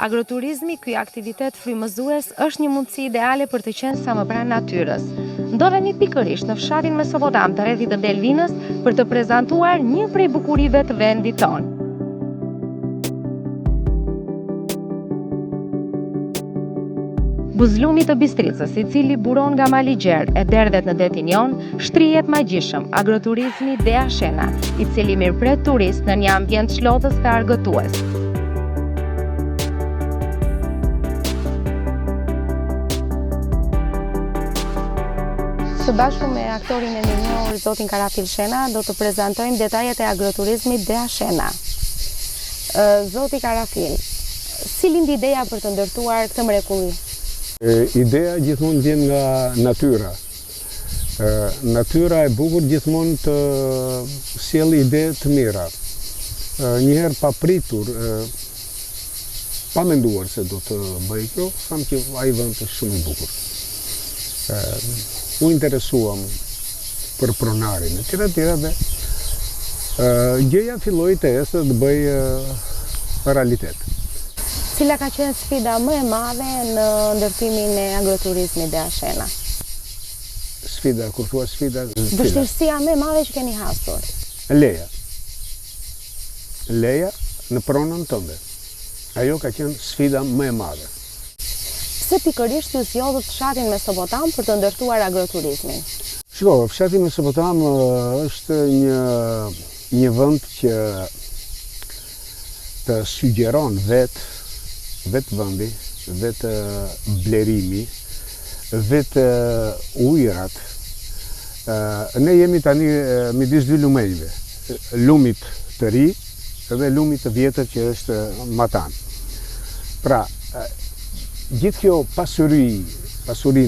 Agroturizmi, ky aktivitet frymëzues, është një mundësi ideale për të qenë sa më pranë natyrës. Ndodhemi pikërisht në fshatin Mesopotami të rrethit të Delvinës për të prezantuar një prej bukurive të vendit tonë. Buzlumi të Bistricës, i cili buron nga mali gjerë e derdhet në detin jon, shtrihet magjishëm agroturizmi Dea Shena, i cili mirëpret turist në një ambient çlodhës të argëtues. Së bashku me aktorin e mirënjohur zotin Karafil Shena, do të prezantojmë detajet e agroturizmit Dea Shena. Zoti Karafil, si lindi ideja për të ndërtuar këtë mrekulli? Ideja gjithmonë vjen nga natyra. Natyra e bukur gjithmonë të sjell ide të mira. Njëherë pa pritur, pa menduar se do të bëj kjo, tham që ai vend është shumë i bukur. U interesuam për pronarin e tjera dhe gjëja filloi të ecë të bëj realitet. Cila ka qenë sfida më e madhe në ndërtimin e agroturizmit Dea Shena? Sfida, kur thua sfida... Vështirësia më e madhe që keni hasur? Leja. Leja në pronën tënde. Ajo ka qenë sfida më e madhe. Pse pikërisht ju zgjodhët fshatin Mesopotam për të ndërtuar agroturizmin? Shiko, fshati Mesopotam është një vend që të sugjeron vetë vendi, vetë blerimi, vetë ujërat. Ne jemi tani midis dy lumenjve, lumit të ri dhe lumit të vjetër që është Matan. Pra, gjithë kjo pasuri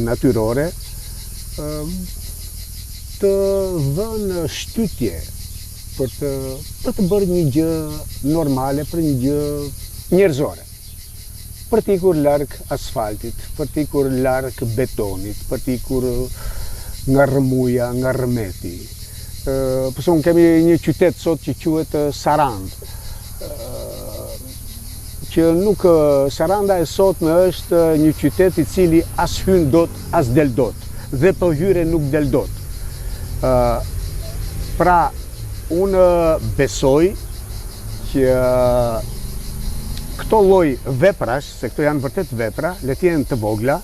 natyrore të vënë shtytje për të bërë një gjë normale, për një gjë njerëzore. Për t'ikur larg asfaltit, për t'ikur larg betonit, për t'ikur nga rrëmuja, nga rrëmeti. Për shumë kemi një qytet sot që quhet Sarand, që nuk Saranda e sotme është një qytet i cili as hyn dot, as del dot, dhe për hyre nuk del dot. Pra, unë besoj që këto lloj veprash, se këto janë vërtet vepra, le të jenë të vogla,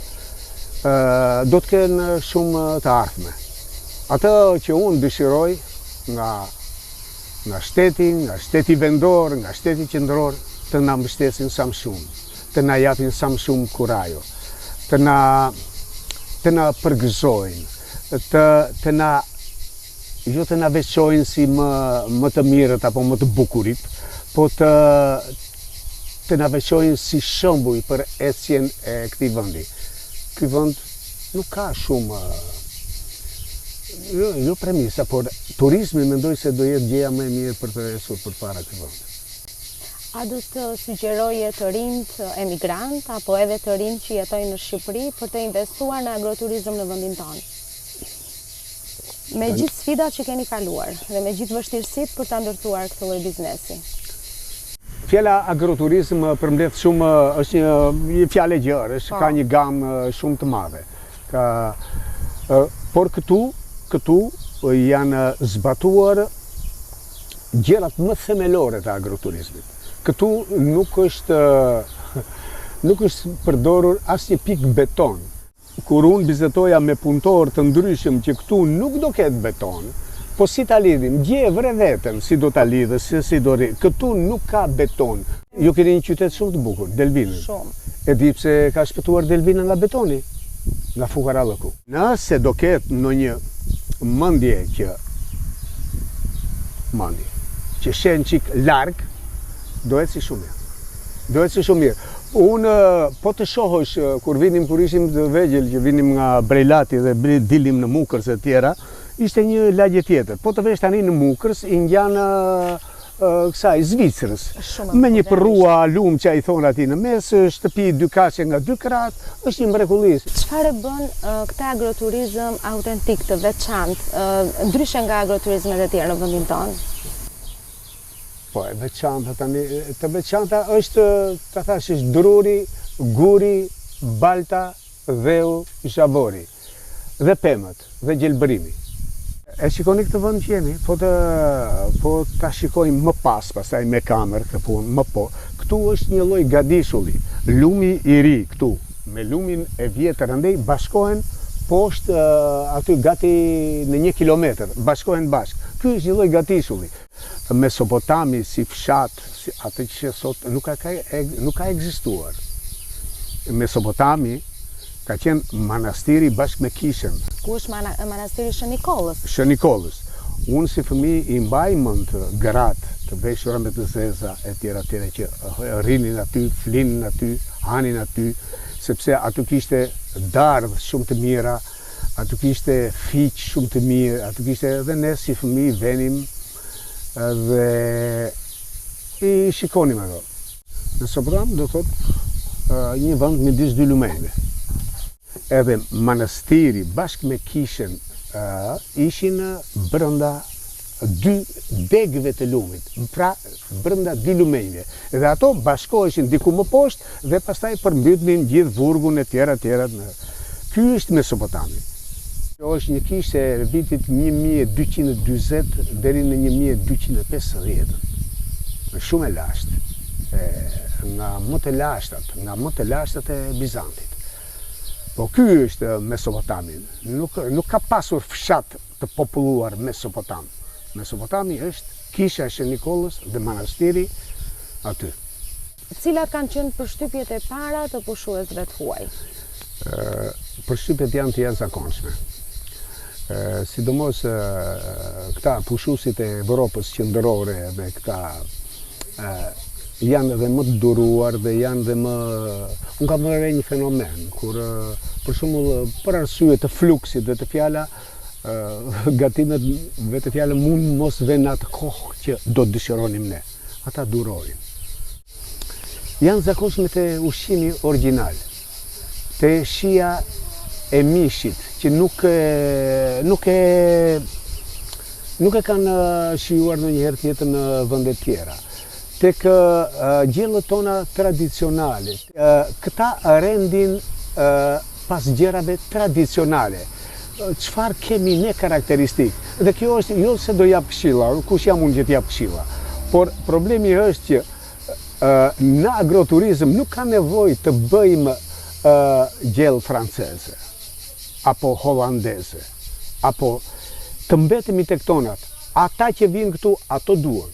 do të kenë shumë të ardhme. Atë që unë dëshiroj nga shteti vendor, nga shteti qendror, të na mbështesin sa më shumë, të na japin sa më shumë kurajo, të na përgëzojnë, jo të na veçojnë si më të mirët apo më të bukurit, po të na veçojnë si shembull për ecjen e këtij vendi. Ky vend nuk ka shumë jo premisa, por turizmi mendoj se do jetë gjëja më e mirë për të ecur përpara këtij vendi. A do të sugjeroje të rinjt emigrant apo edhe të rinjt që jetojnë në Shqipëri për të investuar në agroturizëm në vendin tonë? Me gjithë sfidat që keni kaluar dhe me gjithë vështirësitë për ta ndërtuar këtë lloj biznesi. Fjala agroturizm përmbledh shumë, është një fjalë gjerë, ka një gamë shumë të madhe. Por këtu janë zbatuar gjërat më themelore të agroturizmit. Këtu nuk është përdorur asnjë pikë beton. Kur unë vizitoja me punëtorë të ndryshëm që këtu nuk do ketë beton, po si ta lidhim, gje vre vetëm si do ta lidhës, si do rri. Këtu nuk ka beton. Ju keni një qytet shumë të bukur, Delvinën. Shumë. E di pse ka shpëtuar Delvinën nga betoni, nga fukarallëku. Nëse do ketë ndonjë mendje që shen qik larg, do eci shumë mirë. Do eci shumë mirë. Unë, po të shohësh, kur ishim të vegjël, që vinim nga Brejlati dhe dilim në Mukërs e tjera, ishte një lagje tjetër. Po të vesh tani në Mukërs, i ngjanë kësaj Zvicrës. Me një përrua lumë që a i thonë ati në mes, shtëpi dy kaqe nga 2 kratë, është një mrekullis. Çfarë bën këtë agroturizëm autentik të veçantë, ndryshe nga agroturizmet e tjerë në vendin tonë? Po, e veçanta tani, të veçanta është, të thash, është druri, guri, balta, dheu, zhavori, dhe pemët, dhe gjelbërimi. E shikoni këtë vend që jemi, po ta shikojmë më pastaj me kamerë këtë punë, më po. Këtu është një lloj gadishulli, lumi i ri këtu, me lumin e vjetër, andaj bashkohen poshtë aty gati në 1 kilometër, bashkohen bashkë. Ky është një lloj gatishulli. Mesopotami si fshat, atë që sot nuk ka ekzistuar. Mesopotami ka qenë manastiri bashkë me kishën. Ku është manastiri Shën Nikollës? Shën Nikollës. Unë si fëmijë i mbaj mend gratë të veshura me të zeza e tjera që rrinin aty, flinin aty, hanin aty, sepse aty kishte dardhë shumë të mira, aty kishte fiq shumë të mirë, aty kishte edhe ne si fëmijë venim dhe i shikonim ato. Në Sopran do thot një vend midis dy lumenjve. Edhe manastiri bashkë me kishën ishin brenda dy degëve të lumit, pra brenda dy lumenjve. Dhe ato bashkoheshin diku më poshtë dhe pastaj përmbytnin gjithë burgun e tjera. Ky është Mesopotami. Kjo është një kishë e vitit 1240 deri në 1250. Është shumë e lashtë, nga më të lashtat e Bizantit. Po ky është Mesopotami. Nuk ka pasur fshat të populluar Mesopotam. Mesopotami është kisha e Shën Nikollës dhe manastiri aty. Cilat kanë qenë përshtypjet e para të pushuesve të huaj? Përshtypjet janë të jashtëzakonshme. Sidomos këta pushuesit e Evropës qendrore dhe këta janë edhe më të duruar dhe janë dhe më... Unë kam vënë një fenomen, kur për shembull për arsye të fluksit dhe të fjala gatimet vetë fjala mund mos vjen atë kohë që do të dëshironim ne. Ata durojnë. Janë zakonshme të ushqimi origjinal, të shija e mishit, që nuk e kanë shijuar ndonjëherë tjetër në vende tjera. Tek gjellët tona tradicionale. Këta rendin pas gjerave tradicionale. Çfarë kemi ne karakteristik? Dhe kjo është jo se do jap këshilla, kush jam unë që t'jap këshilla. Por problemi është që në agroturizëm nuk ka nevojë të bëjmë gjellë franceze, apo holandeze, apo të mbetemi tek tonat. Ata që vinë këtu, ato duan.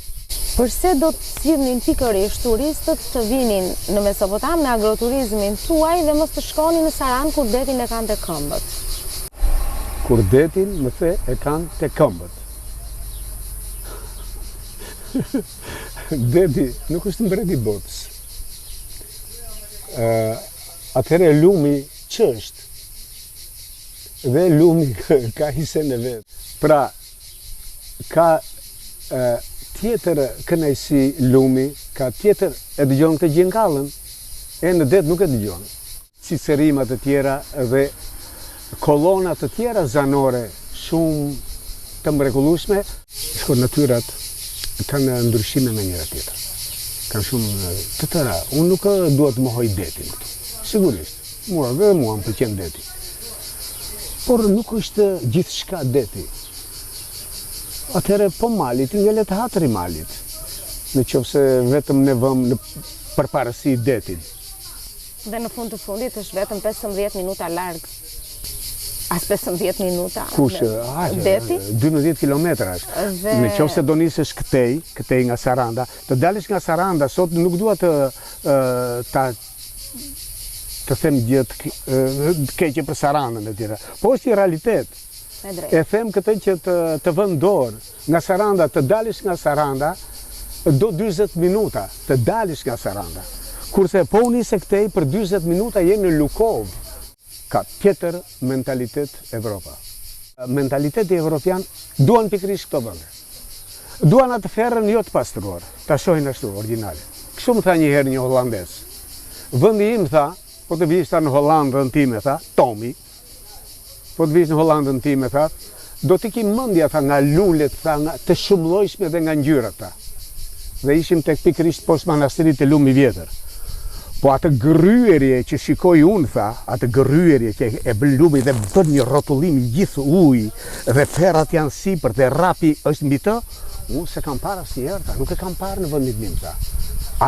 Përse do të sillnin pikërisht turistët të vinin në Mesopotam në agroturizmin tuaj dhe mos të shkonin në Saran kur detin e kanë të këmbët? Kur detin, më the, e kanë të këmbët. Deti nuk është mbreti i botës. Atëherë lumi ç'është? Dhe lumi ka hisen e vet. Pra, ka tjetër kënaqësi lumi, ka tjetër e dëgjon këtë gjengallën, e në det nuk e dëgjon. Cicerimat e tjera dhe kolonat të tjera zanore shumë të mrekullueshme, natyrat kanë ndryshime me njëra tjetër. Kanë shumë të tëra. Unë nuk dua të mohoj detin këtu. Sigurisht, mua më pëlqen deti. Por nuk është gjithçka deti. Atëherë po malit, nga le të hatri malit, në qoftë se vetëm ne vëmë në përparësi detin. Dhe në fund të fundit është vetëm 15 minuta larg. As 15 minuta. Kush? Deti? 12 kilometra është. Në qoftë se do nisesh këtej nga Saranda, të dalësh nga Saranda, sot nuk dua të them gjë të keqe për Sarandën e tjera. Po është i realitet. E them këtë që të vënë dorë. Nga Saranda, të dalësh nga Saranda, do 40 minuta të dalësh nga Saranda. Kurse po nise këtej për 40 minuta je në Lukov. Ka tjetër mentalitet Evropa. Mentaliteti evropian duan pikërisht këto vende. Duan atë ferrën jo të pastruar, ta shohin ashtu origjinale. Kështu më tha një herë një holandez. Vendi im tha, po të vish në Hollandën time, tha, Tomi. Po të vish në Hollandën time, tha, do t'i ki mendja tha nga lulet, tha, nga të shumëllojshme dhe nga ngjyrat, tha. dhe ishim tek pikërisht poshtë manastirit të Lumi Vjetër. Po atë gërryerje që shikoj unë, tha, atë gërryerje që e bën Lumi dhe bën një rrotullim gjithë ujë dhe ferrat janë sipër dhe rapi është mbi të, unë se kam parë asnjëherë, tha, nuk e kam parë në vendin tim, tha.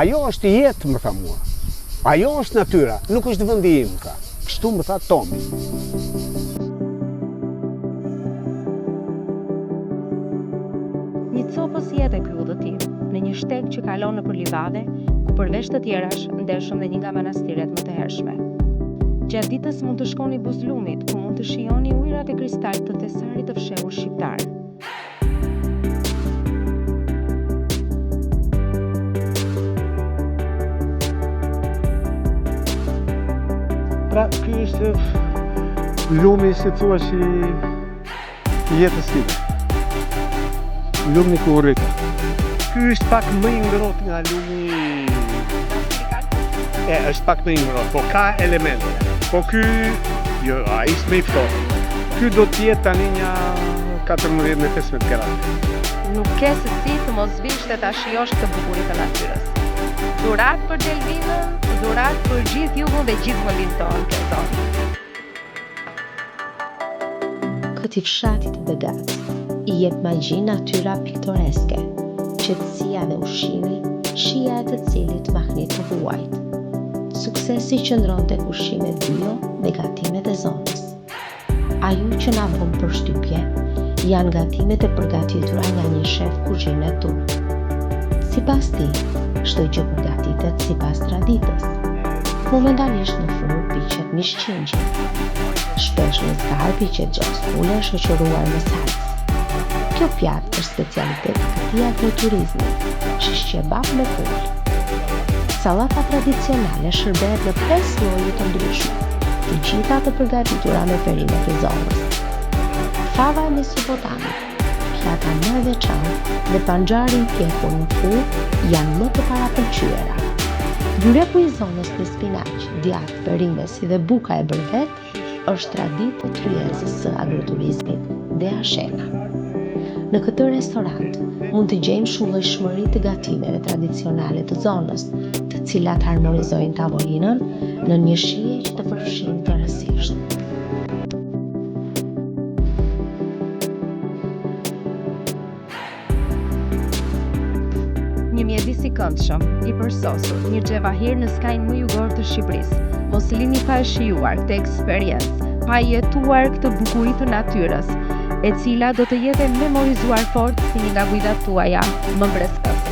Ajo është jetë, më tha mua. Ajo është natyra, nuk është vendi im, tha. Kështu më tha Tomi. Një copës jetë e ky udhëtim, në një shteg që kalon nëpër livade, ku përveç të tjerash ndeshëm dhe një nga manastiret më të hershme. Gjatë ditës mund të shkoni Buzlumit, ku mund të shihoni ujërat e kristal të Thesarit të fshehur shqiptar. Pra, ky është lumi, si thua, i jetës time. Lumi ku urrit. Ky është pak më i ngrohtë nga lumi. Është pak më i ngrohtë, po ka elemente. Po ky, jo, ai është më i ftohtë. Ky do të jetë tani një 14-15 gradë. Nuk ke se si të mos vish dhe ta shijosh këtë bukurit të natyrës. Dhurat për Delvinën, dhurat për gjithë jugun dhe gjithë vendin tonë këtë tonë. Këtij fshati të begat i jep magji natyra piktoreske, qetësia dhe ushqimi, shija e të cilit mahnit të huajt. Suksesi qëndron tek ushqimet bio dhe gatimet e zonës. Ajo që na bën përshtypje janë gatimet e përgatitura nga një shef kuzhine turk. Sipas tij, çdo gjë përgatitet sipas traditës. Momentalisht në furrë piqet mishqingji. Shpesh në zgar piqet gjatë pule shoqëruar me salcë. Kjo pjatë është specialitet i këtij agroturizmi, shish kebab me pulë. Sallata tradicionale shërbehet në 5 lloje të ndryshme, të gjitha të përgatitura me perimet e zonës. Fava e mesopotamit, pjata më e veçantë dhe panxhari i pjekur në furrë janë më të parapëlqyera. Byreku i zonës me spinaq, djath, perime si dhe buka e bërvet është traditë e tryezës së agroturizmit dhe ashena. Në këtë restorant mund të gjejmë shëndetshmëri të gatimeve tradicionale të zonës, të cilat harmonizojnë tavolinën në një shije që të përfshin tërësisht. Një mjedis i këndshëm, i përsosur, një xhevahir në skajin më jugor të Shqipërisë. Mos lini pa e shijuar këtë eksperiencë, pa jetuar këtë bukuri të natyrës, e cila do të jetë memorizuar fort si një nga guidat tuaja më mbretërës.